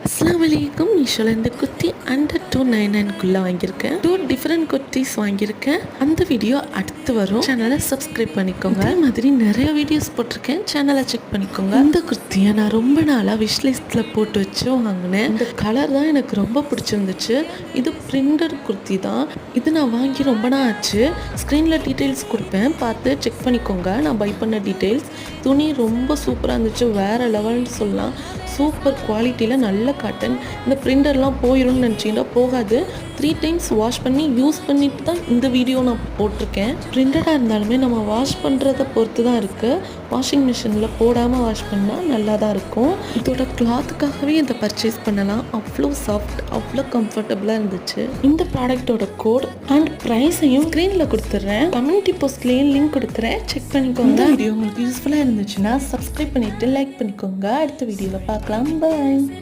அஸ்ஸலாமு அலைக்கும். மீஷோவில் இந்த குர்த்தி அண்டர் 299 வாங்கியிருக்கேன். 2 டிஃப்ரெண்ட் குர்த்திஸ் வாங்கியிருக்கேன். அந்த வீடியோ அடுத்து வரும். சேனலை சப்ஸ்கிரைப் பண்ணிக்கோங்க. அதே மாதிரி நிறைய வீடியோஸ் போட்டிருக்கேன், சேனலை செக் பண்ணிக்கோங்க. இந்த குர்த்தியை நான் ரொம்ப நாளாக விஷ்லிஸ்ட்டில் போட்டு வச்சு வாங்கினேன். இந்த கலர் தான் எனக்கு ரொம்ப பிடிச்சிருந்துச்சு. இது பிரிண்டட் குர்த்தி தான். இது நான் வாங்கி ரொம்ப நாள் ஆச்சு. ஸ்க்ரீனில் டீட்டெயில்ஸ் கொடுப்பேன், பார்த்து செக் பண்ணிக்கோங்க. நான் பை பண்ண டீட்டெயில்ஸ். துணி ரொம்ப சூப்பராக இருந்துச்சு, வேறு லெவல்னு சொல்லலாம். சூப்பர் குவாலிட்டியில் நல்ல காட்டன். இந்த பிரிண்டர்லாம் போயிடும்னு நினச்சிங்கன்னா போகாது. 3 டைம்ஸ் வாஷ் பண்ணி யூஸ் பண்ணிட்டு தான் இந்த வீடியோ நான் போட்டிருக்கேன். பிரிண்டடாக இருந்தாலுமே நம்ம வாஷ் பண்ணுறதை பொறுத்து தான் இருக்குது. வாஷிங் மிஷினில் போடாமல் வாஷ் பண்ணால் நல்லா தான் இருக்கும். இதோட கிளாத்துக்காகவே இதை பர்ச்சேஸ் பண்ணலாம். அவ்வளோ சாஃப்ட், அவ்வளோ கம்ஃபர்டபுளாக இருந்துச்சு. இந்த ப்ராடக்டோட கோட் அண்ட் ப்ரைஸையும் ஸ்க்ரீனில் கொடுத்துட்றேன். கம்யூனிட்டி போஸ்ட்லேயும் லிங்க் கொடுக்குறேன், செக் பண்ணிக்கோங்க. இந்த வீடியோ உங்களுக்கு யூஸ்ஃபுல்லாக இருந்துச்சுன்னா சப்ஸ்கிரைப் பண்ணிவிட்டு லைக் பண்ணிக்கோங்க. அடுத்த வீடியோவில் பார்க்கலாம். பாய்.